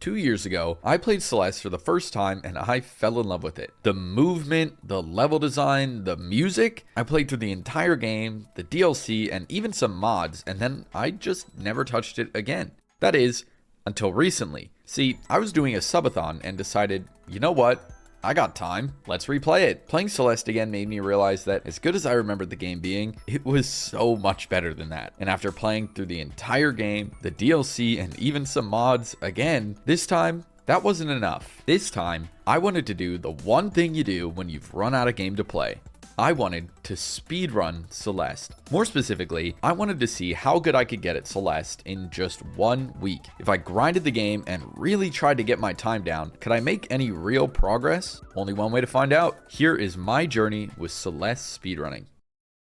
2 years ago, I played Celeste for the first time and I fell in love with it. The movement, the level design, the music. I played through the entire game, the DLC, and even some mods, and then I just never touched it again. That is, until recently. See, I was doing a subathon and decided, you know what? I got time. Let's replay it. Playing Celeste again made me realize that as good as I remembered the game being, it was so much better than that. And after playing through the entire game, the DLC, and even some mods again, this time, that wasn't enough. This time, I wanted to do the one thing you do when you've run out of game to play. I wanted to speedrun Celeste. More specifically, I wanted to see how good I could get at Celeste in just 1 week. If I grinded the game and really tried to get my time down, could I make any real progress? Only one way to find out. Here is my journey with Celeste speedrunning.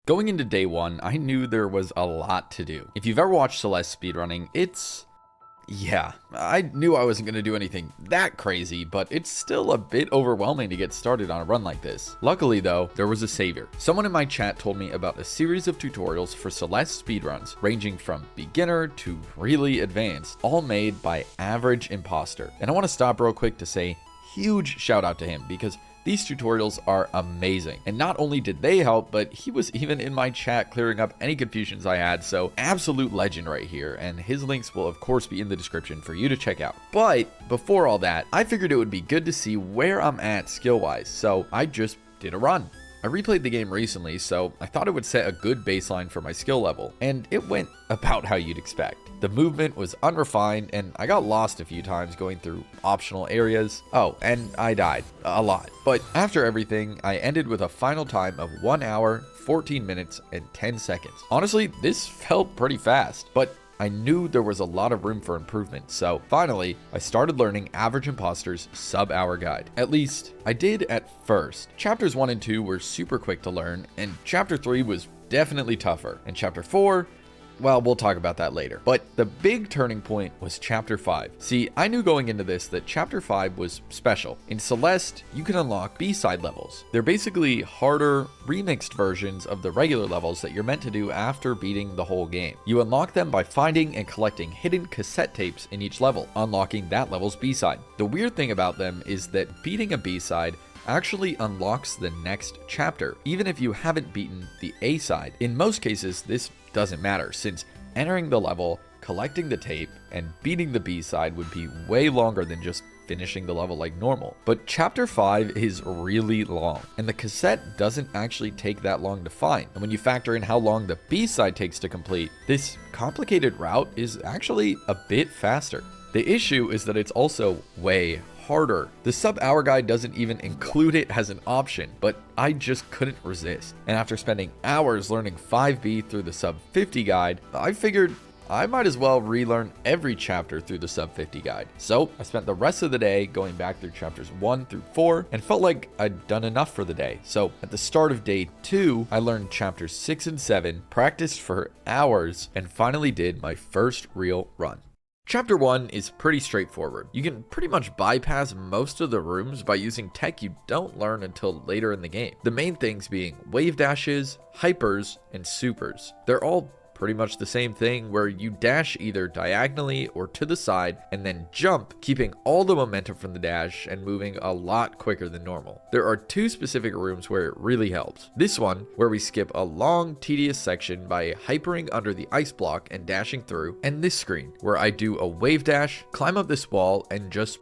Going into day one, I knew there was a lot to do. If you've ever watched Celeste speedrunning, yeah, I knew I wasn't going to do anything that crazy, but it's still a bit overwhelming to get started on a run like this. Luckily though, there was a savior. Someone in my chat told me about a series of tutorials for Celeste speedruns, ranging from beginner to really advanced, all made by Average Imposter. And I want to stop real quick to say huge shout out to him, because these tutorials are amazing. And not only did they help, but he was even in my chat clearing up any confusions I had. So absolute legend right here. And his links will of course be in the description for you to check out. But before all that, I figured it would be good to see where I'm at skill wise. So I just did a run. I replayed the game recently, so I thought it would set a good baseline for my skill level, and it went about how you'd expect. The movement was unrefined, and I got lost a few times going through optional areas. Oh, and I died a lot. But after everything, I ended with a final time of 1 hour, 14 minutes, and 10 seconds. Honestly, this felt pretty fast, but I knew there was a lot of room for improvement, so finally, I started learning Average Imposter's sub-hour guide. At least, I did at first. Chapters 1 and 2 were super quick to learn, and Chapter 3 was definitely tougher. And Chapter 4, well, we'll talk about that later. But the big turning point was Chapter 5. See, I knew going into this that Chapter 5 was special. In Celeste, you can unlock B-side levels. They're basically harder, remixed versions of the regular levels that you're meant to do after beating the whole game. You unlock them by finding and collecting hidden cassette tapes in each level, unlocking that level's B-side. The weird thing about them is that beating a B-side actually unlocks the next chapter, even if you haven't beaten the A side. In most cases, this doesn't matter, since entering the level, collecting the tape, and beating the B side would be way longer than just finishing the level like normal. But Chapter 5 is really long, and the cassette doesn't actually take that long to find. And when you factor in how long the B side takes to complete, this complicated route is actually a bit faster. The issue is that it's also way harder. The sub-hour guide doesn't even include it as an option, but I just couldn't resist. And after spending hours learning 5B through the sub 50 guide, I figured I might as well relearn every chapter through the sub 50 guide. So I spent the rest of the day going back through chapters 1 through 4 and felt like I'd done enough for the day. So at the start of day 2, I learned chapters 6 and 7, practiced for hours, and finally did my first real run. Chapter 1 is pretty straightforward. You can pretty much bypass most of the rooms by using tech you don't learn until later in the game. The main things being wave dashes, hypers, and supers. They're all pretty much the same thing, where you dash either diagonally or to the side and then jump, keeping all the momentum from the dash and moving a lot quicker than normal. There are 2 specific rooms where it really helps. This one, where we skip a long, tedious section by hypering under the ice block and dashing through, and this screen, where I do a wave dash, climb up this wall, and just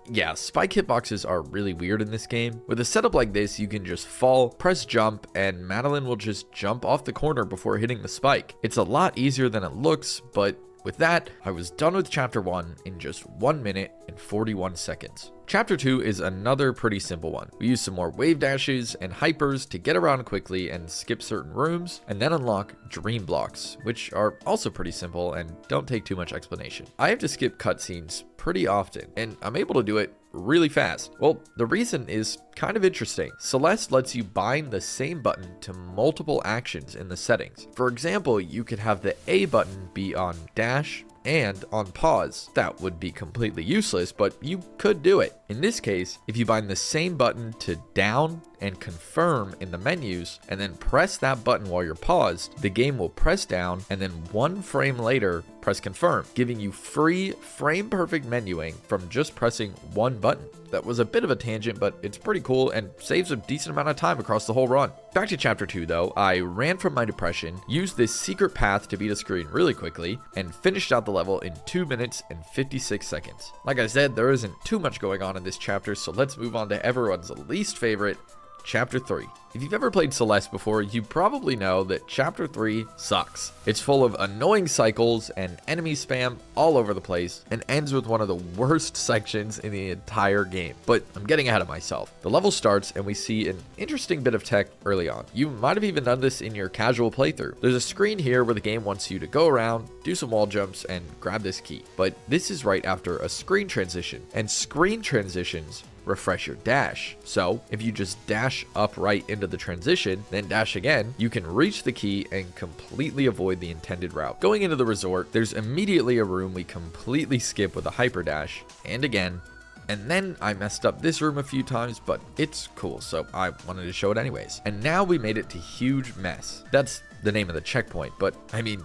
yeah, spike hitboxes are really weird in this game. With a setup like this, you can just fall, press jump, and Madeline will just jump off the corner before hitting the spike. It's a lot easier than it looks, but with that, I was done with Chapter 1 in just 1 minute and 41 seconds. Chapter 2 is another pretty simple one. We use some more wave dashes and hypers to get around quickly and skip certain rooms, and then unlock dream blocks, which are also pretty simple and don't take too much explanation. I have to skip cutscenes pretty often, and I'm able to do it really fast. Well, the reason is kind of interesting. Celeste lets you bind the same button to multiple actions in the settings. For example, you could have the A button be on dash and on pause. That would be completely useless, but you could do it. In this case, if you bind the same button to down and confirm in the menus, and then press that button while you're paused, the game will press down, and then 1 frame later, press confirm, giving you free frame perfect menuing from just pressing 1 button. That was a bit of a tangent, but it's pretty cool and saves a decent amount of time across the whole run. Back to chapter 2 though, I ran from my depression, used this secret path to beat a screen really quickly, and finished out the level in 2 minutes and 56 seconds. Like I said, there isn't too much going on in this chapter, so let's move on to everyone's least favorite, Chapter 3. If you've ever played Celeste before, you probably know that Chapter 3 sucks. It's full of annoying cycles and enemy spam all over the place, and ends with one of the worst sections in the entire game. But I'm getting ahead of myself. The level starts and we see an interesting bit of tech early on. You might have even done this in your casual playthrough. There's a screen here where the game wants you to go around, do some wall jumps, and grab this key. But this is right after a screen transition, and screen transitions refresh your dash. So if you just dash up right into the transition, then dash again, you can reach the key and completely avoid the intended route. Going into the resort, there's immediately a room we completely skip with a hyper dash, and again. And then I messed up this room a few times, but it's cool, so I wanted to show it anyways. And now we made it to Huge Mess. That's the name of the checkpoint, but I mean,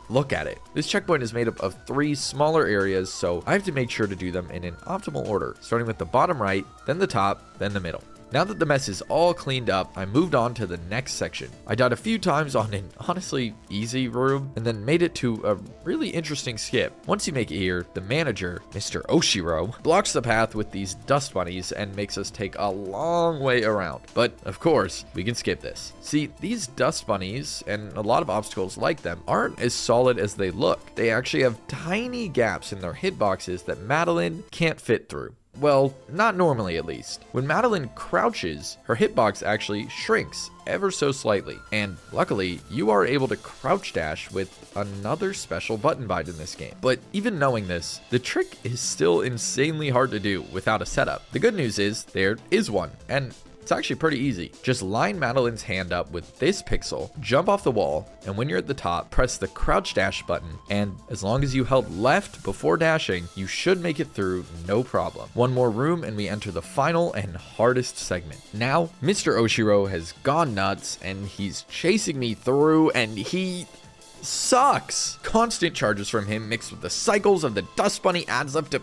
look at it. This checkpoint is made up of 3 smaller areas, so I have to make sure to do them in an optimal order, starting with the bottom right, then the top, then the middle. Now that the mess is all cleaned up, I moved on to the next section. I died a few times on an honestly easy room, and then made it to a really interesting skip. Once you make it here, the manager, Mr. Oshiro, blocks the path with these dust bunnies and makes us take a long way around. But of course, we can skip this. See, these dust bunnies, and a lot of obstacles like them, aren't as solid as they look. They actually have tiny gaps in their hitboxes that Madeline can't fit through. Well, not normally at least. When Madeline crouches, her hitbox actually shrinks ever so slightly. And luckily, you are able to crouch dash with another special button bite in this game. But even knowing this, the trick is still insanely hard to do without a setup. The good news is there is one, and it's actually pretty easy. Just line Madeline's hand up with this pixel, jump off the wall, and when you're at the top, press the crouch dash button, and as long as you held left before dashing, you should make it through no problem. One more room and we enter the final and hardest segment. Now, Mr. Oshiro has gone nuts and he's chasing me through, and he sucks. Constant charges from him mixed with the cycles of the dust bunny adds up to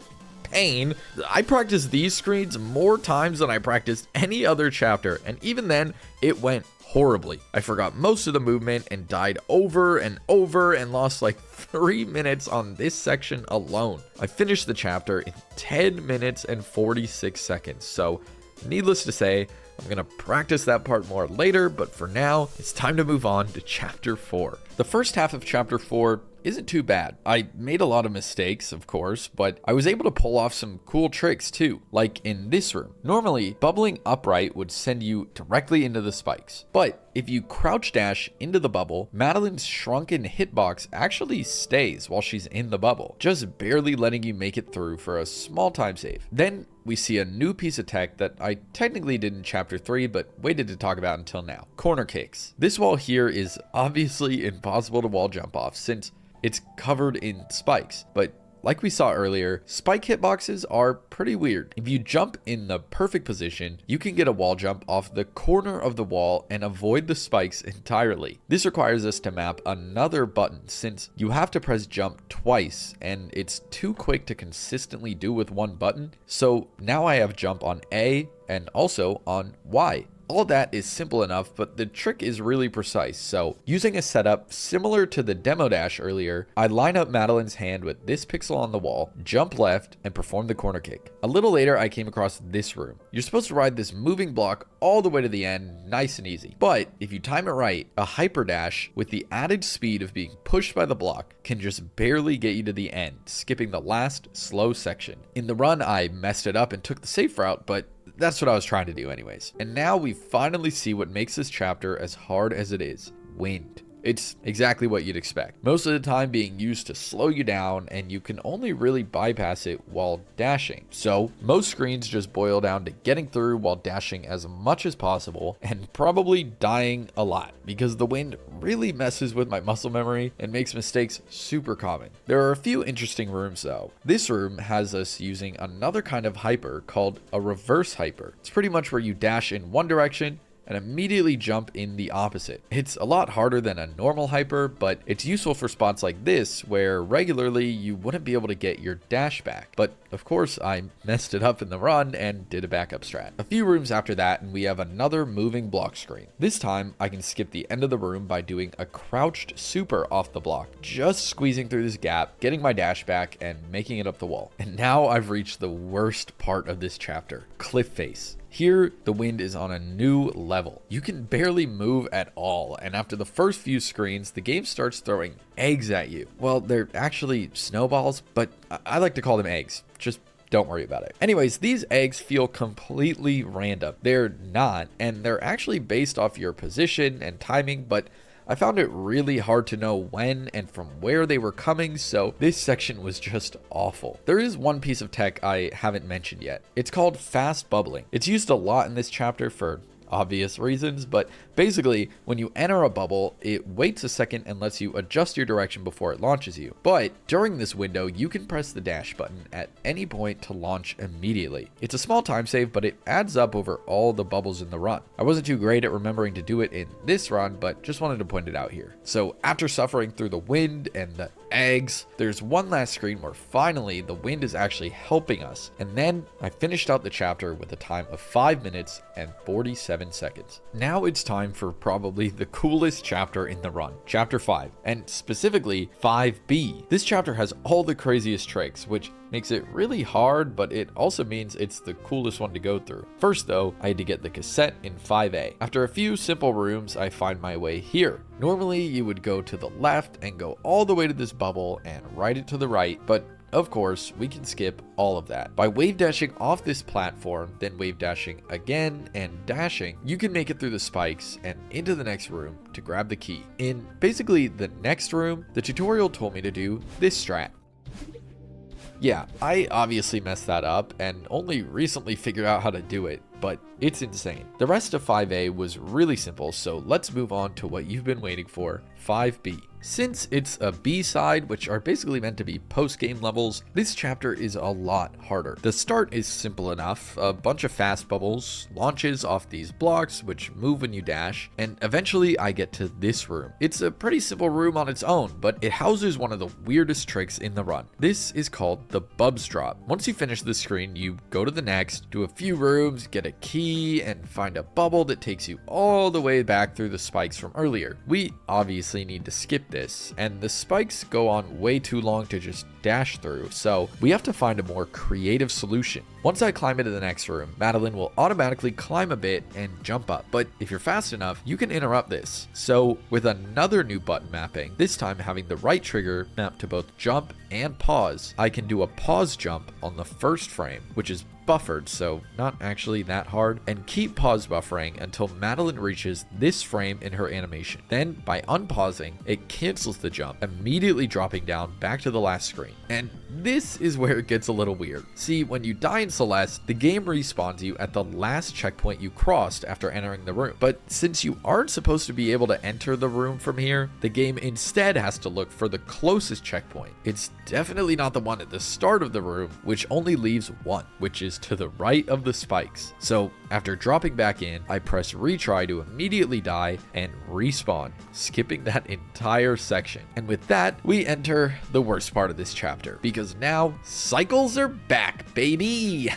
pain. I practiced these screens more times than I practiced any other chapter, and even then, it went horribly. I forgot most of the movement and died over and over and lost like 3 minutes on this section alone. I finished the chapter in 10 minutes and 46 seconds, so needless to say, I'm going to practice that part more later, but for now, it's time to move on to Chapter 4. The first half of Chapter 4 isn't too bad. I made a lot of mistakes, of course, but I was able to pull off some cool tricks too, like in this room. Normally, bubbling upright would send you directly into the spikes, but if you crouch dash into the bubble, Madeline's shrunken hitbox actually stays while she's in the bubble, just barely letting you make it through for a small time save. Then we see a new piece of tech that I technically did in Chapter 3, but waited to talk about until now. Corner kicks. This wall here is obviously impossible to wall jump off since it's covered in spikes, but like we saw earlier, spike hitboxes are pretty weird. If you jump in the perfect position, you can get a wall jump off the corner of the wall and avoid the spikes entirely. This requires us to map another button since you have to press jump twice and it's too quick to consistently do with one button. So now I have jump on A and also on Y. All that is simple enough, but the trick is really precise. So using a setup similar to the demo dash earlier, I line up Madeline's hand with this pixel on the wall, jump left, and perform the corner kick. A little later, I came across this room. You're supposed to ride this moving block all the way to the end, nice and easy. But if you time it right, a hyper dash with the added speed of being pushed by the block can just barely get you to the end, skipping the last slow section. In the run, I messed it up and took the safe route, but that's what I was trying to do anyways. And now we finally see what makes this chapter as hard as it is: wind. It's exactly what you'd expect. Most of the time being used to slow you down, and you can only really bypass it while dashing. So most screens just boil down to getting through while dashing as much as possible, and probably dying a lot, because the wind really messes with my muscle memory and makes mistakes super common. There are a few interesting rooms though. This room has us using another kind of hyper called a reverse hyper. It's pretty much where you dash in one direction and immediately jump in the opposite. It's a lot harder than a normal hyper, but it's useful for spots like this where regularly you wouldn't be able to get your dash back. But of course I messed it up in the run and did a backup strat. A few rooms after that and we have another moving block screen. This time I can skip the end of the room by doing a crouched super off the block, just squeezing through this gap, getting my dash back and making it up the wall. And now I've reached the worst part of this chapter, cliff face. Here, the wind is on a new level. You can barely move at all, and after the first few screens, the game starts throwing eggs at you. Well, they're actually snowballs, but I like to call them eggs. Just don't worry about it. Anyways, these eggs feel completely random. They're not, and they're actually based off your position and timing, but I found it really hard to know when and from where they were coming, so this section was just awful. There is one piece of tech I haven't mentioned yet. It's called fast bubbling. It's used a lot in this chapter for obvious reasons, but basically when you enter a bubble, it waits a second and lets you adjust your direction before it launches you. But during this window, you can press the dash button at any point to launch immediately. It's a small time save, but it adds up over all the bubbles in the run. I wasn't too great at remembering to do it in this run, but just wanted to point it out here. So after suffering through the wind and the eggs, there's one last screen where finally the wind is actually helping us. And then I finished out the chapter with a time of 5 minutes and 47 seconds. Now it's time for probably the coolest chapter in the run, chapter 5, and specifically 5B. This chapter has all the craziest tricks, which makes it really hard, but it also means it's the coolest one to go through. First though, I had to get the cassette in 5A. After a few simple rooms, I find my way here. Normally you would go to the left and go all the way to this bubble and ride it to the right, but of course, we can skip all of that. By wave dashing off this platform, then wave dashing again and dashing, you can make it through the spikes and into the next room to grab the key. In basically the next room, the tutorial told me to do this strat. Yeah, I obviously messed that up and only recently figured out how to do it, but it's insane. The rest of 5A was really simple, so let's move on to what you've been waiting for, 5B. Since it's a B-side, which are basically meant to be post-game levels, this chapter is a lot harder. The start is simple enough, a bunch of fast bubbles, launches off these blocks, which move when you dash, and eventually I get to this room. It's a pretty simple room on its own, but it houses one of the weirdest tricks in the run. This is called the Bubs Drop. Once you finish the screen, you go to the next, do a few rooms, get a key, and find a bubble that takes you all the way back through the spikes from earlier. We obviously need to skip this, and the spikes go on way too long to just dash through, so we have to find a more creative solution. Once I climb into the next room, Madeline will automatically climb a bit and jump up, but if you're fast enough, you can interrupt this. So with another new button mapping, this time having the right trigger mapped to both jump and pause, I can do a pause jump on the first frame, which is buffered, so not actually that hard, and keep pause buffering until Madeline reaches this frame in her animation. Then by unpausing, it cancels the jump, immediately dropping down back to the last screen. And this is where it gets a little weird. See, when you die in Celeste, the game respawns you at the last checkpoint you crossed after entering the room. But since you aren't supposed to be able to enter the room from here, the game instead has to look for the closest checkpoint. It's definitely not the one at the start of the room, which only leaves one, which is to the right of the spikes. So after dropping back in, I press retry to immediately die and respawn, skipping that entire section. And with that, we enter the worst part of this chapter, because now cycles are back, baby.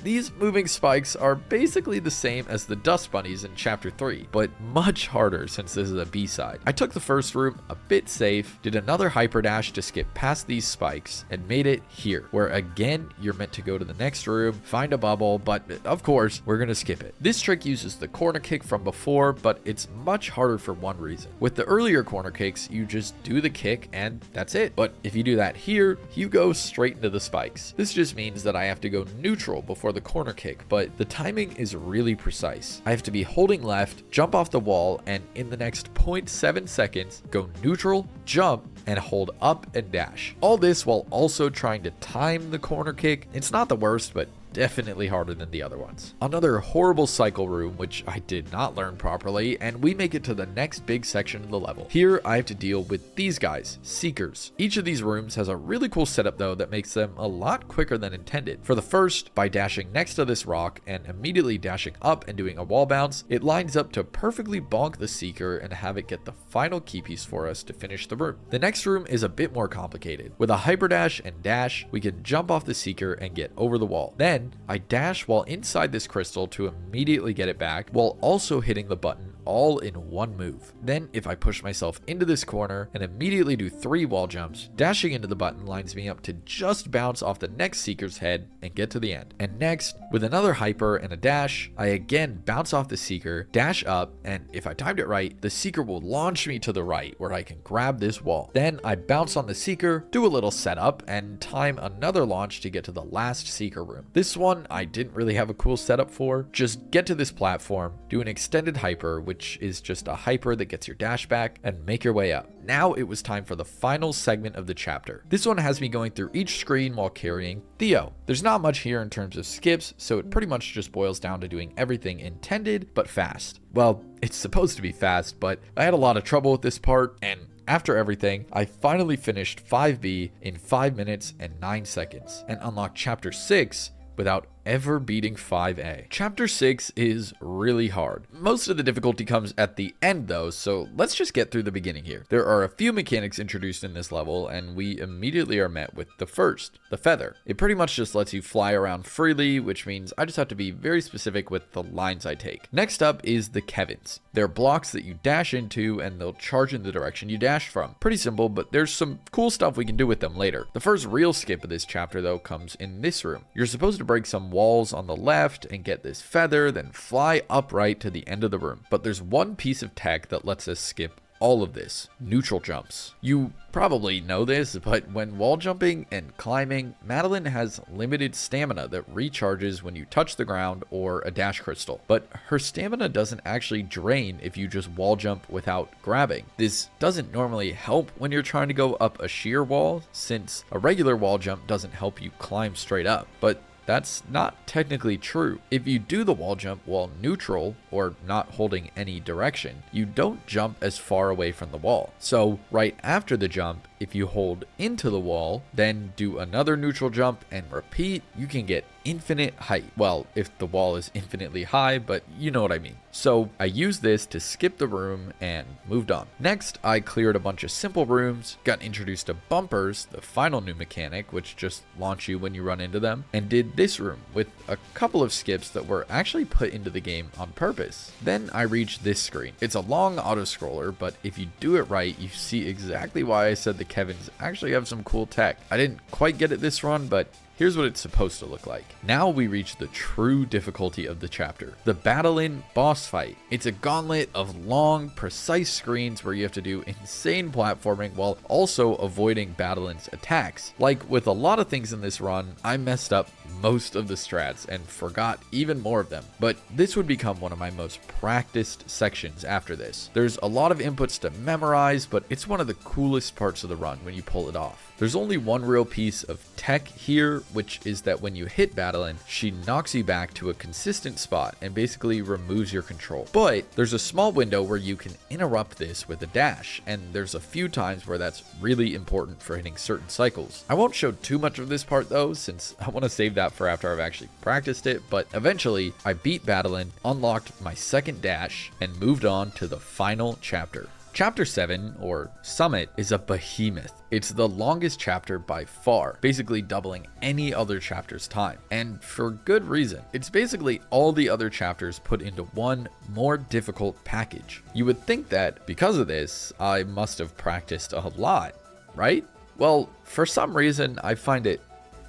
These moving spikes are basically the same as the dust bunnies in chapter 3, but much harder since this is a B-side. I took the first room a bit safe, did another hyper dash to skip past these spikes, and made it here, where again you're meant to go to the next room, find a bubble, but of course we're gonna skip it. This trick uses the corner kick from before, but it's much harder for one reason. With the earlier corner kicks, you just do the kick and that's it. But if you do that here, you go straight into the spikes. This just means that I have to go neutral before for the corner kick, but the timing is really precise. I have to be holding left, jump off the wall, and in the next 0.7 seconds, go neutral, jump, and hold up and dash. All this while also trying to time the corner kick. It's not the worst, but definitely harder than the other ones. Another horrible cycle room, which I did not learn properly, and we make it to the next big section of the level. Here, I have to deal with these guys, Seekers. Each of these rooms has a really cool setup though that makes them a lot quicker than intended. For the first, by dashing next to this rock and immediately dashing up and doing a wall bounce, it lines up to perfectly bonk the Seeker and have it get the final key piece for us to finish the room. The next room is a bit more complicated. With a hyper dash and dash, we can jump off the Seeker and get over the wall. Then I dash while inside this crystal to immediately get it back, while also hitting the button all in one move. Then if I push myself into this corner and immediately do 3 wall jumps, dashing into the button lines me up to just bounce off the next Seeker's head and get to the end. And next, with another hyper and a dash, I again bounce off the Seeker, dash up, and if I timed it right, the Seeker will launch me to the right where I can grab this wall. Then I bounce on the Seeker, do a little setup, and time another launch to get to the last Seeker room. This one I didn't really have a cool setup for. Just get to this platform, do an extended hyper, which is just a hyper that gets your dash back, and make your way up. Now it was time for the final segment of the chapter. This one has me going through each screen while carrying Theo. There's not much here in terms of skips, so it pretty much just boils down to doing everything intended but fast. Well, it's supposed to be fast, but I had a lot of trouble with this part, and after everything, I finally finished 5B in 5 minutes and 9 seconds and unlocked chapter 6 without ever beating 5A. Chapter 6 is really hard. Most of the difficulty comes at the end though, so let's just get through the beginning here. There are a few mechanics introduced in this level, and we immediately are met with the first, the feather. It pretty much just lets you fly around freely, which means I just have to be very specific with the lines I take. Next up is the Kevins. They're blocks that you dash into and they'll charge in the direction you dash from. Pretty simple, but there's some cool stuff we can do with them later. The first real skip of this chapter though comes in this room. You're supposed to break some walls on the left and get this feather, then fly upright to the end of the room. But there's one piece of tech that lets us skip all of this: neutral jumps. You probably know this, but when wall jumping and climbing, Madeline has limited stamina that recharges when you touch the ground or a dash crystal. But her stamina doesn't actually drain if you just wall jump without grabbing. This doesn't normally help when you're trying to go up a sheer wall, since a regular wall jump doesn't help you climb straight up. But that's not technically true. If you do the wall jump while neutral or not holding any direction, you don't jump as far away from the wall. So right after the jump, if you hold into the wall, then do another neutral jump and repeat, you can get infinite height. Well, if the wall is infinitely high, but you know what I mean. So I used this to skip the room and moved on. Next, I cleared a bunch of simple rooms, got introduced to bumpers, the final new mechanic, which just launch you when you run into them, and did this room with a couple of skips that were actually put into the game on purpose. Then I reached this screen. It's a long auto scroller, but if you do it right, you see exactly why I said the Kevins actually have some cool tech. I didn't quite get it this run, but here's what it's supposed to look like. Now we reach the true difficulty of the chapter, the Battle-In boss fight. It's a gauntlet of long, precise screens where you have to do insane platforming while also avoiding Battle-In's attacks. Like with a lot of things in this run, I messed up most of the strats and forgot even more of them. But this would become one of my most practiced sections after this. There's a lot of inputs to memorize, but it's one of the coolest parts of the run when you pull it off. There's only one real piece of tech here, which is that when you hit Battle-In, she knocks you back to a consistent spot and basically removes your control. But there's a small window where you can interrupt this with a dash, and there's a few times where that's really important for hitting certain cycles. I won't show too much of this part though, since I want to save that for after I've actually practiced it, but eventually I beat Battle-In, unlocked my second dash, and moved on to the final chapter. Chapter 7, or Summit, is a behemoth. It's the longest chapter by far, basically doubling any other chapter's time. And for good reason. It's basically all the other chapters put into one more difficult package. You would think that because of this, I must have practiced a lot, right? Well, for some reason, I find it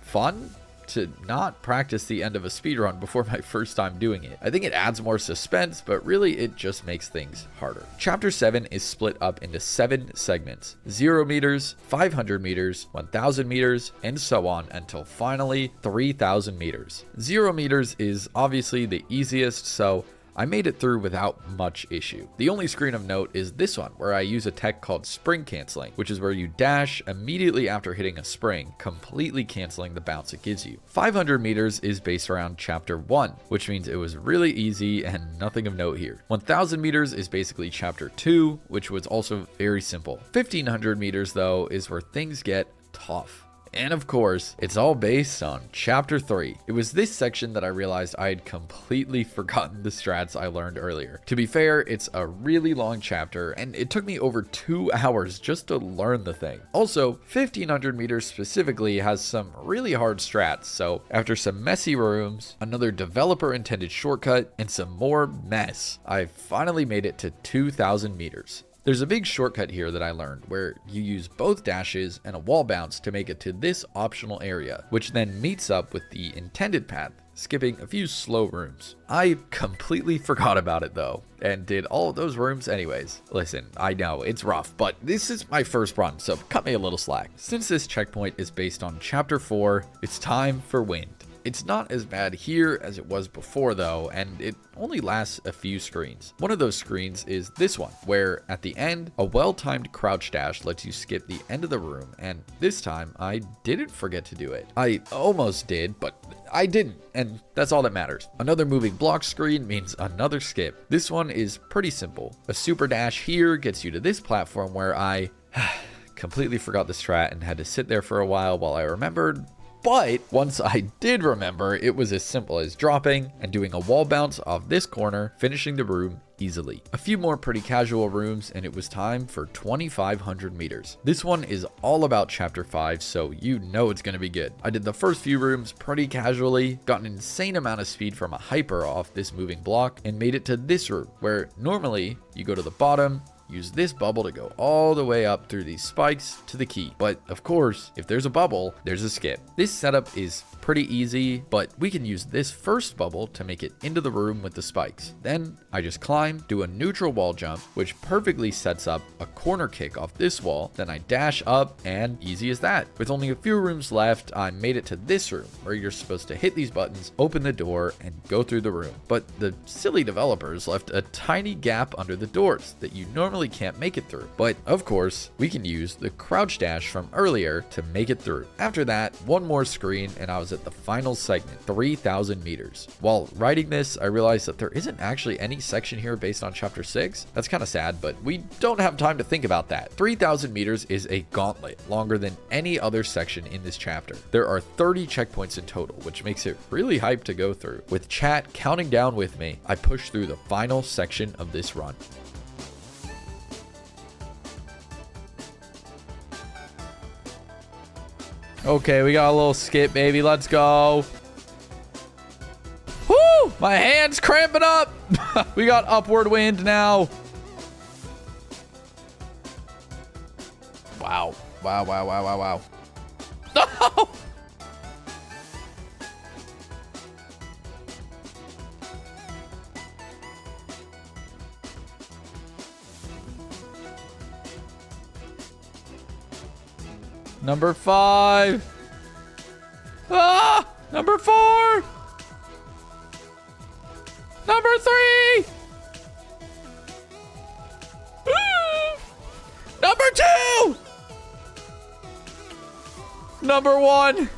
fun to not practice the end of a speedrun before my first time doing it. I think it adds more suspense, but really it just makes things harder. Chapter 7 is split up into 7 segments: 0 meters, 500 meters, 1000 meters, and so on until finally 3000 meters. 0 meters is obviously the easiest, so I made it through without much issue. The only screen of note is this one, where I use a tech called spring canceling, which is where you dash immediately after hitting a spring, completely canceling the bounce it gives you. 500 meters is based around chapter 1, which means it was really easy and nothing of note here. 1000 meters is basically chapter 2, which was also very simple. 1500 meters though is where things get tough. And of course, it's all based on chapter 3. It was this section that I realized I had completely forgotten the strats I learned earlier. To be fair, it's a really long chapter, and it took me over 2 hours just to learn the thing. Also, 1500 meters specifically has some really hard strats, so after some messy rooms, another developer intended shortcut, and some more mess, I finally made it to 2000 meters. There's a big shortcut here that I learned where you use both dashes and a wall bounce to make it to this optional area, which then meets up with the intended path, skipping a few slow rooms. I completely forgot about it though, and did all of those rooms anyways. Listen, I know it's rough, but this is my first run, so cut me a little slack. Since this checkpoint is based on chapter 4, it's time for wind. It's not as bad here as it was before though, and it only lasts a few screens. One of those screens is this one, where at the end, a well-timed crouch dash lets you skip the end of the room, and this time I didn't forget to do it. I almost did, but I didn't, and that's all that matters. Another moving block screen means another skip. This one is pretty simple. A super dash here gets you to this platform where I completely forgot the strat and had to sit there for a while I remembered. But once I did remember, it was as simple as dropping and doing a wall bounce off this corner, finishing the room easily. A few more pretty casual rooms, and it was time for 2500 meters. This one is all about chapter 5, so you know it's going to be good. I did the first few rooms pretty casually, got an insane amount of speed from a hyper off this moving block, and made it to this room, where normally you go to the bottom, use this bubble to go all the way up through these spikes to the key. But of course, if there's a bubble, there's a skip. This setup is pretty easy, but we can use this first bubble to make it into the room with the spikes. Then I just climb, do a neutral wall jump, which perfectly sets up a corner kick off this wall. Then I dash up, and easy as that. With only a few rooms left, I made it to this room where you're supposed to hit these buttons, open the door, and go through the room. But the silly developers left a tiny gap under the doors that you normally can't make it through. But of course, we can use the crouch dash from earlier to make it through. After that, one more screen, and I was at the final segment, 3000 meters. While writing this, I realized that there isn't actually any section here based on chapter 6. That's kind of sad, but we don't have time to think about that. 3000 meters is a gauntlet, longer than any other section in this chapter. There are 30 checkpoints in total, which makes it really hyped to go through. With chat counting down with me, I pushed through the final section of this run. Okay, we got a little skip, baby. Let's go. Woo! My hand's cramping up. We got upward wind now. Wow. Wow, wow, wow, wow, wow. No! Number 5. Ah! Number 4. Number 3. Number 2. Number 1.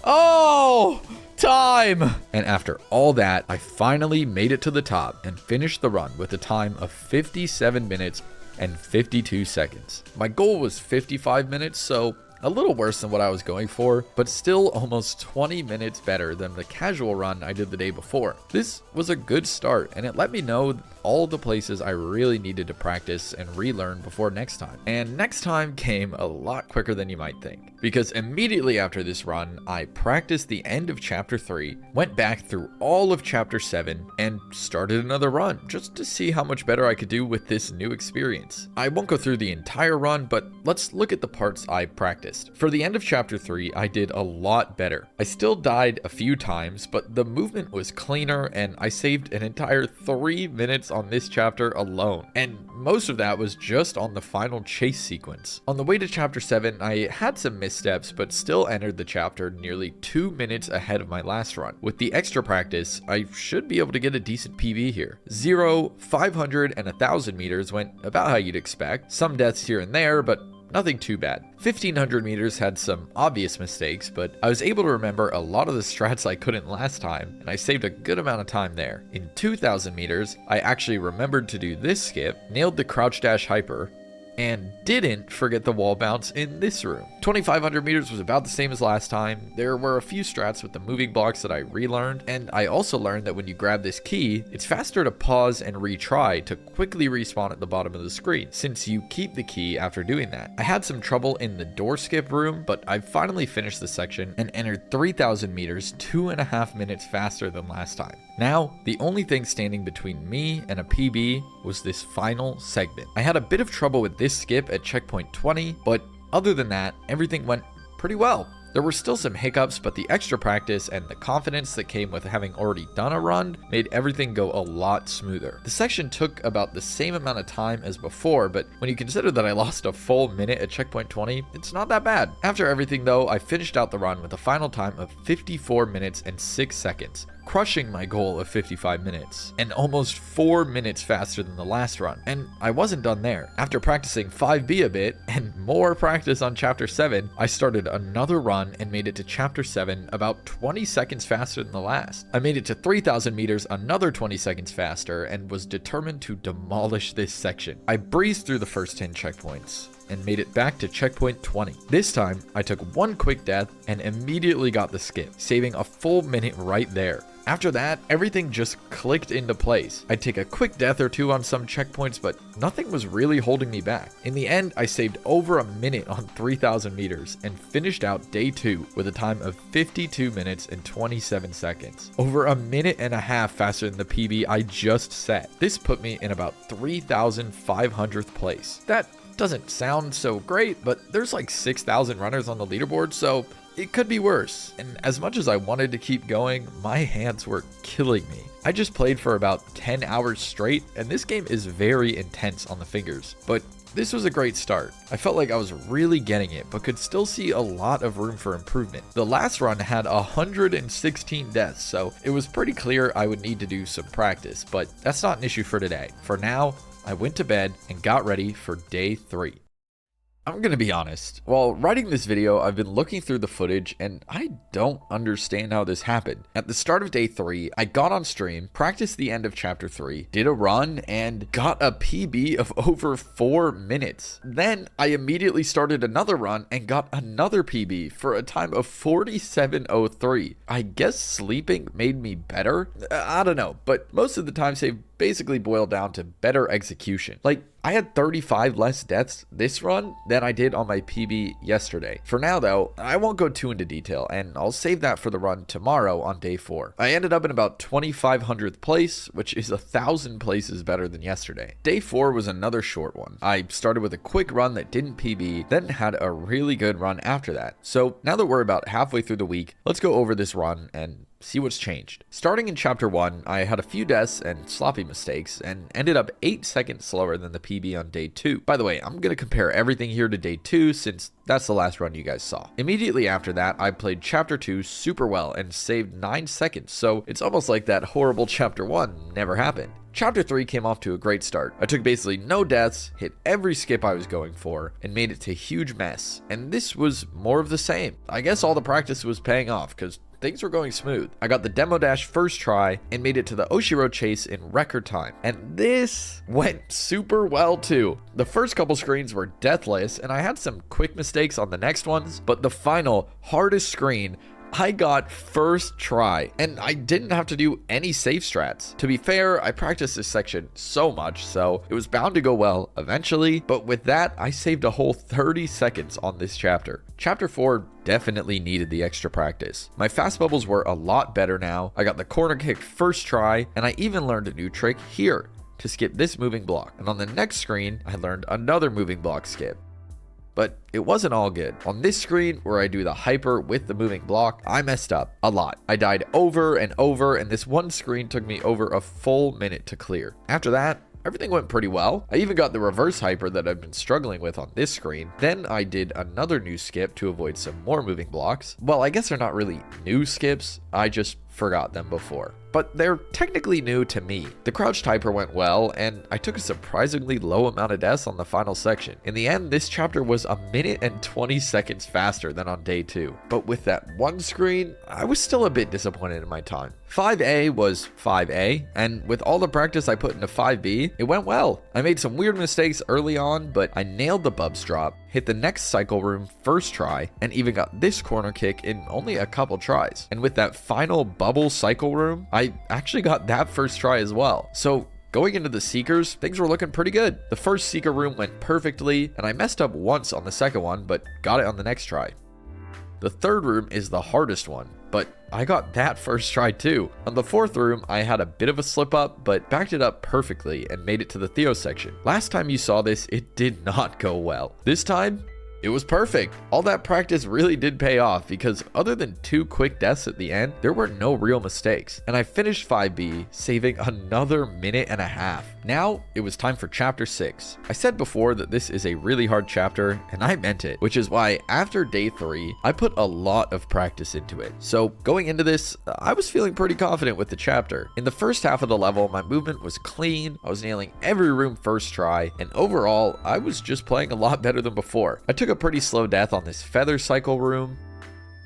Oh! Time! And after all that, I finally made it to the top and finished the run with a time of 57 minutes and 52 seconds. My goal was 55 minutes, so a little worse than what I was going for, but still almost 20 minutes better than the casual run I did the day before. This was a good start, and it let me know all the places I really needed to practice and relearn before next time. And next time came a lot quicker than you might think. because immediately after this run, I practiced the end of chapter 3, went back through all of chapter 7, and started another run just to see how much better I could do with this new experience. I won't go through the entire run, but let's look at the parts I practiced. For the end of chapter 3, I did a lot better. I still died a few times, but the movement was cleaner and I saved an entire 3 minutes on this chapter alone. And most of that was just on the final chase sequence. On the way to chapter 7, I had some missteps, but still entered the chapter nearly 2 minutes ahead of my last run. With the extra practice, I should be able to get a decent PB here. 0, 500, and 1,000 meters went about how you'd expect. Some deaths here and there, but nothing too bad. 1,500 meters had some obvious mistakes, but I was able to remember a lot of the strats I couldn't last time, and I saved a good amount of time there. In 2,000 meters, I actually remembered to do this skip, nailed the crouch dash hyper, and didn't forget the wall bounce in this room. 2,500 meters was about the same as last time. There were a few strats with the moving blocks that I relearned, and I also learned that when you grab this key, it's faster to pause and retry to quickly respawn at the bottom of the screen, since you keep the key after doing that. I had some trouble in the door skip room, but I finally finished the section and entered 3,000 meters 2.5 minutes faster than last time. Now, the only thing standing between me and a PB was this final segment. I had a bit of trouble with this skip at checkpoint 20, but other than that, everything went pretty well. There were still some hiccups, but the extra practice and the confidence that came with having already done a run made everything go a lot smoother. The section took about the same amount of time as before, but when you consider that I lost a full minute at checkpoint 20, it's not that bad. After everything though, I finished out the run with a final time of 54 minutes and 6 seconds. Crushing my goal of 55 minutes, and almost 4 minutes faster than the last run. And I wasn't done there. After practicing 5B a bit, and more practice on chapter 7, I started another run and made it to chapter 7 about 20 seconds faster than the last. I made it to 3,000 meters another 20 seconds faster, and was determined to demolish this section. I breezed through the first 10 checkpoints, and made it back to checkpoint 20. This time, I took one quick death and immediately got the skip, saving a full minute right there. After that, everything just clicked into place. I'd take a quick death or two on some checkpoints, but nothing was really holding me back. In the end, I saved over a minute on 3,000 meters and finished out day 2 with a time of 52 minutes and 27 seconds. Over a minute and a half faster than the PB I just set. This put me in about 3,500th place. That doesn't sound so great, but there's like 6,000 runners on the leaderboard, so it could be worse. And as much as I wanted to keep going, my hands were killing me. I just played for about 10 hours straight, and this game is very intense on the fingers, but this was a great start. I felt like I was really getting it, but could still see a lot of room for improvement. The last run had 116 deaths, so it was pretty clear I would need to do some practice, but that's not an issue for today. For now, I went to bed and got ready for day 3. I'm gonna be honest, while writing this video, I've been looking through the footage and I don't understand how this happened. At the start of day 3, I got on stream, practiced the end of chapter 3, did a run, and got a PB of over 4 minutes. Then I immediately started another run and got another PB for a time of 47:03. I guess sleeping made me better? I don't know, but most of the time saved basically boiled down to better execution. Like, I had 35 less deaths this run than I did on my PB yesterday. For now though, I won't go too into detail, and I'll save that for the run tomorrow on day 4. I ended up in about 2,500th place, which is 1,000 places better than yesterday. Day 4 was another short one. I started with a quick run that didn't PB, then had a really good run after that. So now that we're about halfway through the week, let's go over this run and see what's changed. Starting in chapter 1, I had a few deaths and sloppy mistakes and ended up 8 seconds slower than the PB on day 2. By the way, I'm going to compare everything here to day 2 since that's the last run you guys saw. Immediately after that, I played chapter 2 super well and saved 9 seconds, so it's almost like that horrible chapter 1 never happened. Chapter 3 came off to a great start. I took basically no deaths, hit every skip I was going for, and made it to huge mess. And this was more of the same. I guess all the practice was paying off because things were going smooth. I got the demo dash first try and made it to the Oshiro chase in record time. And this went super well too. The first couple screens were deathless and I had some quick mistakes on the next ones, but the final hardest screen I got first try, and I didn't have to do any safe strats. To be fair, I practiced this section so much, so it was bound to go well eventually, but with that, I saved a whole 30 seconds on this chapter. Chapter 4 definitely needed the extra practice. My fast bubbles were a lot better now, I got the corner kick first try, and I even learned a new trick here, to skip this moving block. And on the next screen, I learned another moving block skip. But it wasn't all good. On this screen, where I do the hyper with the moving block, I messed up a lot. I died over and over, and this one screen took me over a full minute to clear. After that, everything went pretty well. I even got the reverse hyper that I've been struggling with on this screen. Then I did another new skip to avoid some more moving blocks. Well, I guess they're not really new skips, I just forgot them before. But they're technically new to me. The crouched hyper went well, and I took a surprisingly low amount of deaths on the final section. In the end, this chapter was a minute and 20 seconds faster than on day 2. But with that one screen, I was still a bit disappointed in my time. 5A was 5A, and with all the practice I put into 5B, it went well. I made some weird mistakes early on, but I nailed the bubs drop, hit the next cycle room first try, and even got this corner kick in only a couple tries. And with that final bubble cycle room, I actually got that first try as well. So going into the Seekers, things were looking pretty good. The first Seeker room went perfectly, and I messed up once on the second one, but got it on the next try. The third room is the hardest one, but I got that first try too. On the fourth room, I had a bit of a slip up, but backed it up perfectly and made it to the Theo section. Last time you saw this, it did not go well. This time, it was perfect. All that practice really did pay off because other than 2 quick deaths at the end, there were no real mistakes. And I finished 5B, saving another minute and a half. Now, it was time for chapter 6. I said before that this is a really hard chapter, and I meant it, which is why after day 3, I put a lot of practice into it. So going into this, I was feeling pretty confident with the chapter. In the first half of the level, my movement was clean, I was nailing every room first try, and overall, I was just playing a lot better than before. I took a pretty slow death on this feather cycle room,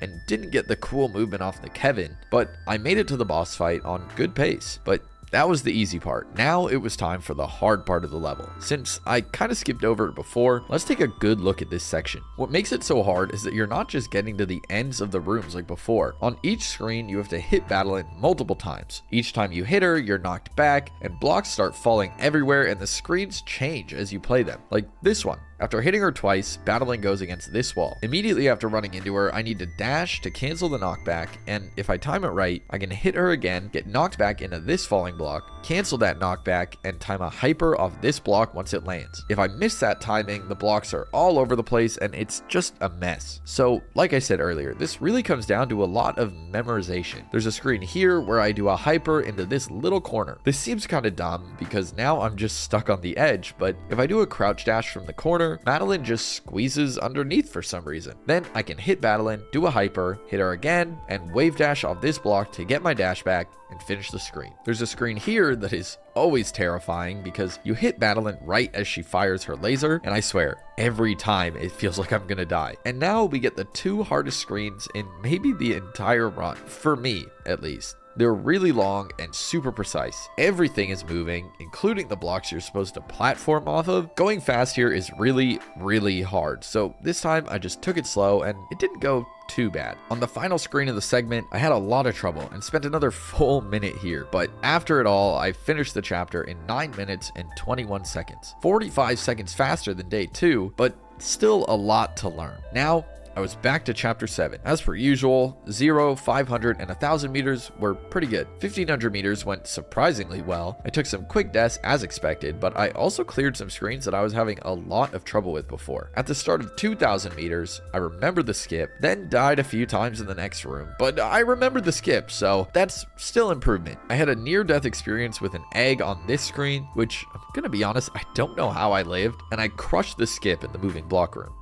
and didn't get the cool movement off the Kevin, but I made it to the boss fight on good pace. But that was the easy part. Now it was time for the hard part of the level. Since I kind of skipped over it before, let's take a good look at this section. What makes it so hard is that you're not just getting to the ends of the rooms like before. On each screen, you have to hit Battlein multiple times. Each time you hit her, you're knocked back, and blocks start falling everywhere, and the screens change as you play them. Like this one. After hitting her twice, Battlein goes against this wall. Immediately after running into her, I need to dash to cancel the knockback, and if I time it right, I can hit her again, get knocked back into this falling block, cancel that knockback, and time a hyper off this block once it lands. If I miss that timing, the blocks are all over the place, and it's just a mess. So, like I said earlier, this really comes down to a lot of memorization. There's a screen here where I do a hyper into this little corner. This seems kind of dumb, because now I'm just stuck on the edge, but if I do a crouch dash from the corner, Battlein just squeezes underneath for some reason. Then I can hit Battlein, do a hyper, hit her again, and wave dash off this block to get my dash back and finish the screen. There's a screen here that is always terrifying because you hit Battlein right as she fires her laser, and I swear, every time it feels like I'm gonna die. And now we get the 2 hardest screens in maybe the entire run, for me at least. They're really long and super precise. Everything is moving, including the blocks you're supposed to platform off of. Going fast here is really, really hard. So this time I just took it slow and it didn't go too bad. On the final screen of the segment, I had a lot of trouble and spent another full minute here. But after it all, I finished the chapter in 9 minutes and 21 seconds. 45 seconds faster than day 2, but still a lot to learn. Now, I was back to chapter 7. As per usual, 0, 500, and 1,000 meters were pretty good. 1,500 meters went surprisingly well. I took some quick deaths as expected, but I also cleared some screens that I was having a lot of trouble with before. At the start of 2,000 meters, I remembered the skip, then died a few times in the next room, but I remembered the skip, so that's still improvement. I had a near-death experience with an egg on this screen, which, I'm gonna be honest, I don't know how I lived, and I crushed the skip in the moving block room.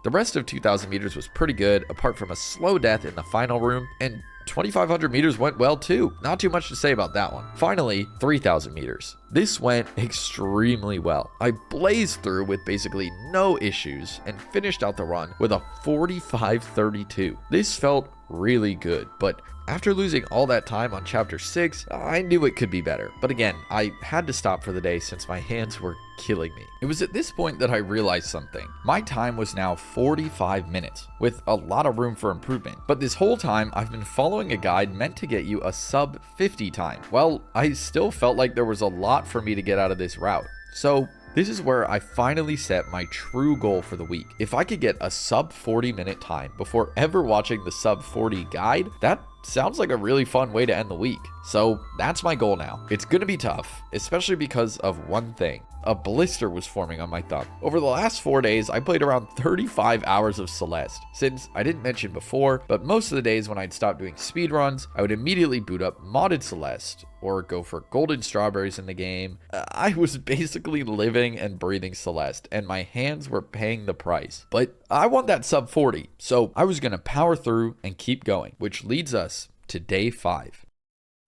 The rest of 2,000 meters was pretty good, apart from a slow death in the final room, and 2,500 meters went well too. Not too much to say about that one. Finally, 3,000 meters. This went extremely well. I blazed through with basically no issues and finished out the run with a 45:32. This felt really good, but After losing all that time on chapter 6, I knew it could be better. But again, I had to stop for the day since my hands were killing me. It was at this point that I realized something. My time was now 45 minutes, with a lot of room for improvement. But this whole time, I've been following a guide meant to get you a sub 50 time. Well, I still felt like there was a lot for me to get out of this route. So this is where I finally set my true goal for the week. If I could get a sub 40-minute time before ever watching the sub 40 guide, that sounds like a really fun way to end the week. So that's my goal now. It's gonna be tough, especially because of one thing. A blister was forming on my thumb. Over the last 4 days, I played around 35 hours of Celeste. Since I didn't mention before, but most of the days when I'd stop doing speedruns, I would immediately boot up modded Celeste or go for golden strawberries in the game. I was basically living and breathing Celeste, and my hands were paying the price. But I want that sub 40, so I was gonna power through and keep going, which leads us to day 5.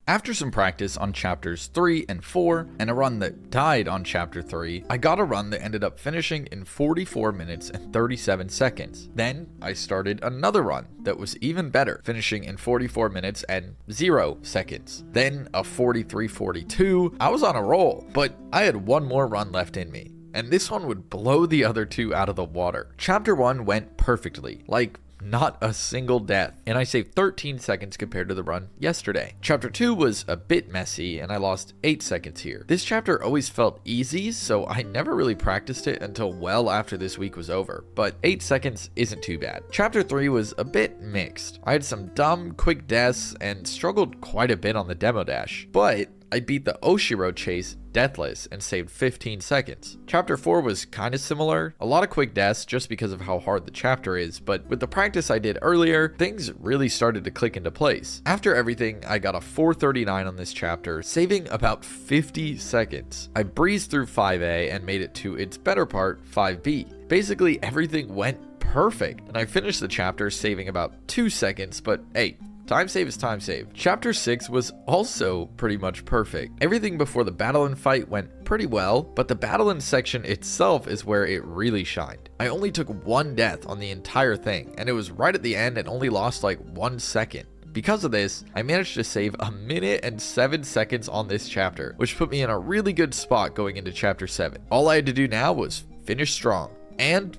After some practice on chapters 3 and 4, and a run that died on chapter 3, I got a run that ended up finishing in 44 minutes and 37 seconds. Then I started another run that was even better, finishing in 44 minutes and 0 seconds. Then a 43:42. I was on a roll, but I had one more run left in me, and this one would blow the other two out of the water. Chapter 1 went perfectly, like not a single death, and I saved 13 seconds compared to the run yesterday. Chapter 2 was a bit messy, and I lost 8 seconds here. This chapter always felt easy, so I never really practiced it until well after this week was over, but 8 seconds isn't too bad. Chapter 3 was a bit mixed. I had some dumb, quick deaths, and struggled quite a bit on the demo dash, but I beat the Oshiro chase deathless and saved 15 seconds. Chapter 4 was kind of similar. A lot of quick deaths just because of how hard the chapter is, but with the practice I did earlier, things really started to click into place. After everything, I got a 439 on this chapter, saving about 50 seconds. I breezed through 5A and made it to its better part, 5B. Basically, everything went perfect, and I finished the chapter saving about 2 seconds, but hey, time save is time save. Chapter 6 was also pretty much perfect. Everything before the battle and fight went pretty well, but the battle and section itself is where it really shined. I only took 1 death on the entire thing, and it was right at the end and only lost like 1 second. Because of this, I managed to save 1 minute and 7 seconds on this chapter, which put me in a really good spot going into chapter 7. All I had to do now was finish strong, and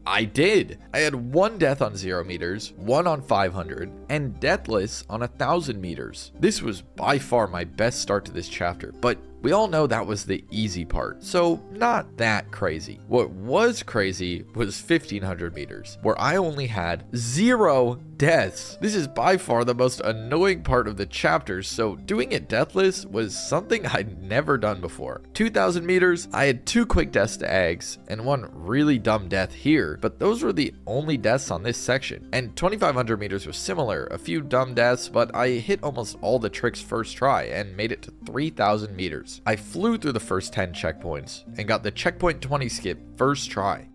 I did. I had 1 death on 0 meters, 1 on 500, and deathless on 1,000 meters. This was by far my best start to this chapter, but we all know that was the easy part, so not that crazy. What was crazy was 1,500 meters, where I only had 0 deaths. This is by far the most annoying part of the chapter, so doing it deathless was something I'd never done before. 2,000 meters, I had 2 quick deaths to eggs, and 1 really dumb death here, but those were the only deaths on this section. And 2,500 meters was similar, a few dumb deaths, but I hit almost all the tricks first try and made it to 3,000 meters. I flew through the first 10 checkpoints and got the checkpoint 20 skip first try.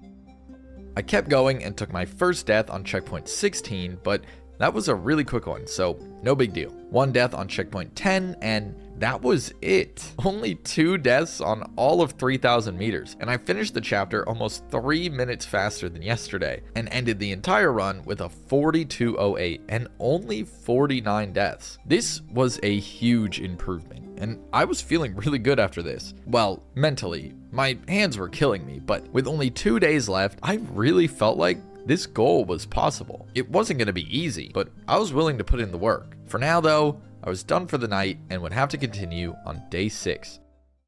I kept going and took my first death on checkpoint 16, but that was a really quick one, so no big deal. 1 death on checkpoint 10, and that was it. Only 2 deaths on all of 3,000 meters, and I finished the chapter almost 3 minutes faster than yesterday, and ended the entire run with a 42:08 and only 49 deaths. This was a huge improvement, and I was feeling really good after this. Well, mentally. My hands were killing me, but with only 2 days left, I really felt like this goal was possible. It wasn't going to be easy, but I was willing to put in the work. For now though, I was done for the night and would have to continue on day 6.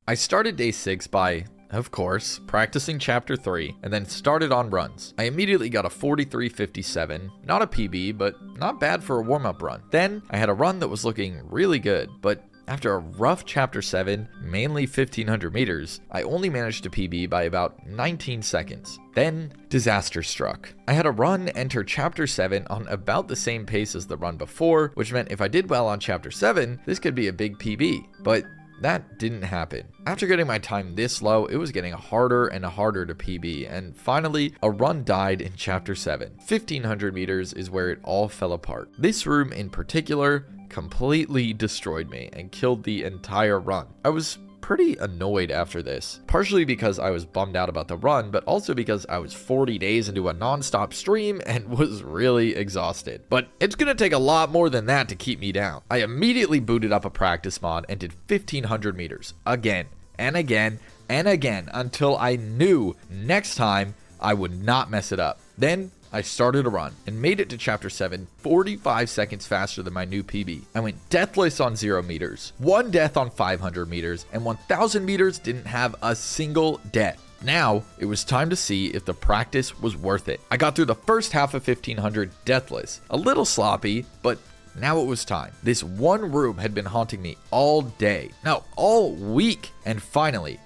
I started day 6 by, of course, practicing chapter 3 and then started on runs. I immediately got a 43:57, not a PB, but not bad for a warm-up run. Then I had a run that was looking really good, but after a rough chapter 7, mainly 1,500 meters, I only managed to PB by about 19 seconds. Then, disaster struck. I had a run enter chapter 7 on about the same pace as the run before, which meant if I did well on chapter 7, this could be a big PB, but that didn't happen. After getting my time this low, it was getting harder and harder to PB, and finally, a run died in chapter 7. 1,500 meters is where it all fell apart. This room in particular completely destroyed me and killed the entire run. I was pretty annoyed after this. Partially because I was bummed out about the run, but also because I was 40 days into a non-stop stream and was really exhausted. But it's gonna take a lot more than that to keep me down. I immediately booted up a practice mod and did 1500 meters again and again and again until I knew next time I would not mess it up. Then I started a run and made it to chapter 7 45 seconds faster than my new PB. I went deathless on 0 meters, 1 death on 500 meters, and 1000 meters didn't have a single death. Now, it was time to see if the practice was worth it. I got through the first half of 1500 deathless, a little sloppy, but now it was time. This one room had been haunting me all day, no, all week, and finally,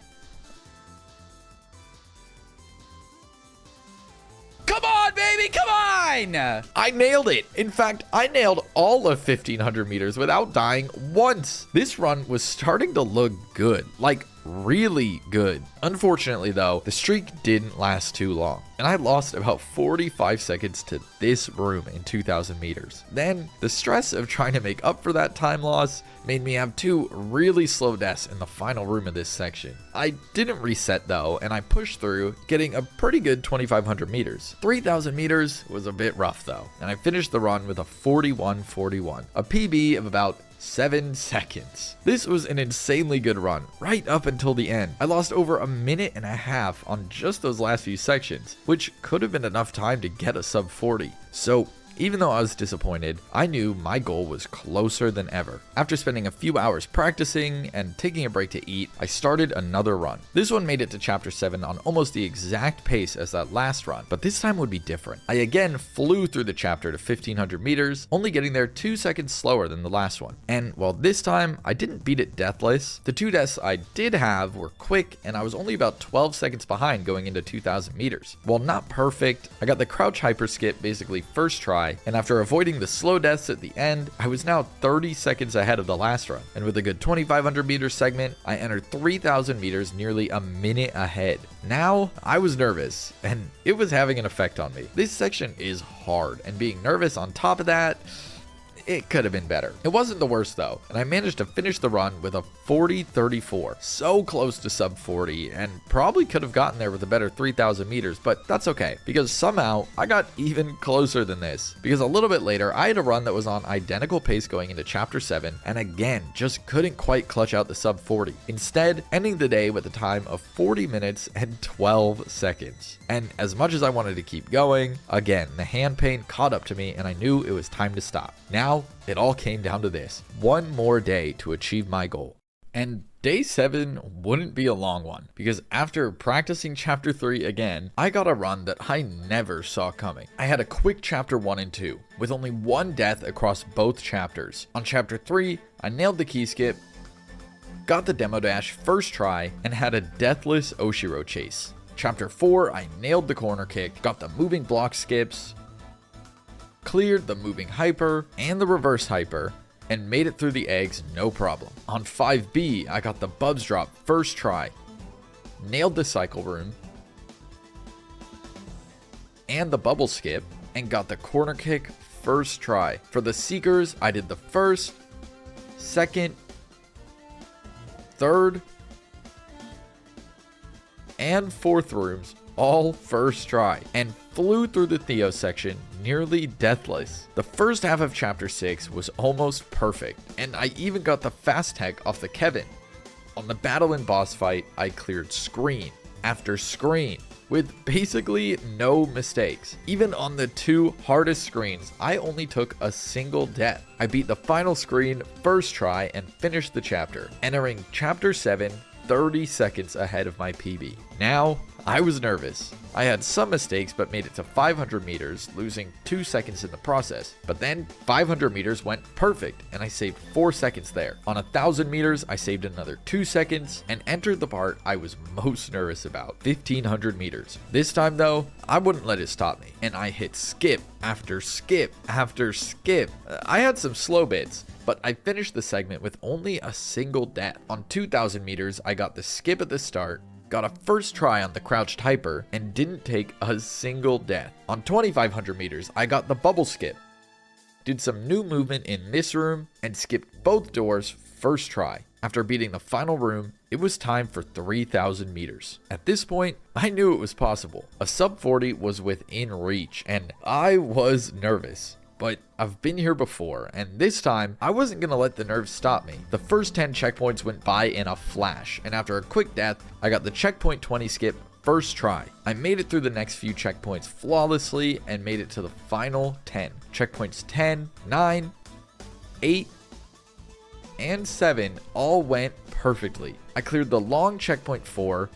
come on, baby, come on! I nailed it. In fact, I nailed all of 1500 meters without dying once. This run was starting to look good, like really good. Unfortunately though, the streak didn't last too long, and I lost about 45 seconds to this room in 2000 meters. Then, the stress of trying to make up for that time loss made me have 2 really slow deaths in the final room of this section. I didn't reset though, and I pushed through, getting a pretty good 2500 meters. 3000 meters was a bit rough though, and I finished the run with a 41:41, a PB of about 7 seconds. This was an insanely good run, right up until the end. I lost over a minute and a half on just those last few sections, which could have been enough time to get a sub 40. So, even though I was disappointed, I knew my goal was closer than ever. After spending a few hours practicing and taking a break to eat, I started another run. This one made it to chapter 7 on almost the exact pace as that last run, but this time would be different. I again flew through the chapter to 1500 meters, only getting there 2 seconds slower than the last one. And while this time I didn't beat it deathless, the 2 deaths I did have were quick, and I was only about 12 seconds behind going into 2000 meters. While not perfect, I got the crouch hyper skip basically first try, and after avoiding the slow deaths at the end, I was now 30 seconds ahead of the last run. And with a good 2500 meter segment, I entered 3000 meters nearly a minute ahead. Now, I was nervous, and it was having an effect on me. This section is hard, and being nervous on top of that, it could have been better. It wasn't the worst though, and I managed to finish the run with a 40:34. So close to sub 40, and probably could have gotten there with a better 3000 meters, but that's okay, because somehow I got even closer than this. Because a little bit later, I had a run that was on identical pace going into chapter 7, and again, just couldn't quite clutch out the sub 40. Instead, ending the day with a time of 40 minutes and 12 seconds. And as much as I wanted to keep going, again, the hand pain caught up to me, and I knew it was time to stop. Now, it all came down to this: one more day to achieve my goal. And day 7 wouldn't be a long one, because after practicing chapter 3 again, I got a run that I never saw coming. I had a quick chapter 1 and 2, with only 1 death across both chapters. On chapter 3, I nailed the key skip, got the demo dash first try, and had a deathless Oshiro chase. Chapter 4, I nailed the corner kick, got the moving block skips, cleared the moving hyper and the reverse hyper, and made it through the eggs no problem. On 5B, I got the Bubs drop first try, nailed the cycle room and the bubble skip, and got the corner kick first try. For the Seekers, I did the first, second, third, and fourth rooms all first try, and flew through the Theo section nearly deathless. The first half of chapter 6 was almost perfect, and I even got the fast tech off the Kevin. On the battle and boss fight, I cleared screen after screen with basically no mistakes. Even on the 2 hardest screens, I only took a single death. I beat the final screen first try and finished the chapter, entering chapter 7 30 seconds ahead of my PB. Now, I was nervous. I had some mistakes but made it to 500 meters, losing 2 seconds in the process. But then 500 meters went perfect and I saved 4 seconds there. On 1000 meters, I saved another 2 seconds and entered the part I was most nervous about, 1500 meters. This time though, I wouldn't let it stop me, and I hit skip after skip after skip. I had some slow bits, but I finished the segment with only a single death. On 2000 meters, I got the skip at the start, got a first try on the crouched hyper, and didn't take a single death. On 2500 meters, I got the bubble skip, did some new movement in this room, and skipped both doors first try. After beating the final room, it was time for 3,000 meters. At this point, I knew it was possible. A sub 40 was within reach, and I was nervous. But I've been here before, and this time, I wasn't going to let the nerves stop me. The first 10 checkpoints went by in a flash, and after a quick death, I got the checkpoint 20 skip first try. I made it through the next few checkpoints flawlessly and made it to the final 10. Checkpoints 10, 9, 8, and 7 all went perfectly. I cleared the long checkpoint 4,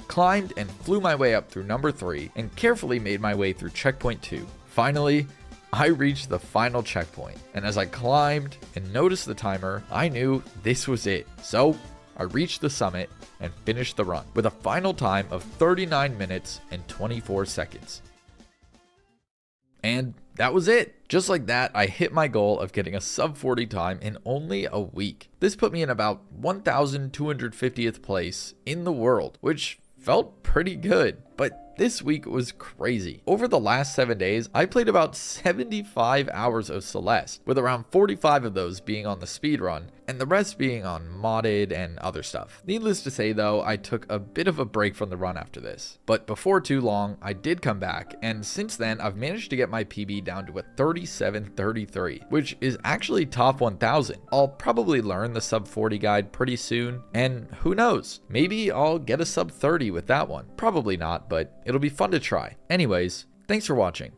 climbed and flew my way up through number 3, and carefully made my way through checkpoint 2. Finally, I reached the final checkpoint, and as I climbed and noticed the timer, I knew this was it. So I reached the summit and finished the run with a final time of 39 minutes and 24 seconds. And that was it. Just like that, I hit my goal of getting a sub 40 time in only a week. This put me in about 1,250th place in the world, which felt pretty good. But this week was crazy. Over the last 7 days, I played about 75 hours of Celeste, with around 45 of those being on the speedrun, and the rest being on modded and other stuff. Needless to say though, I took a bit of a break from the run after this. But before too long, I did come back, and since then, I've managed to get my PB down to a 37:33, which is actually top 1,000. I'll probably learn the sub 40 guide pretty soon, and who knows, maybe I'll get a sub 30 with that one. Probably not, but it'll be fun to try. Anyways, thanks for watching.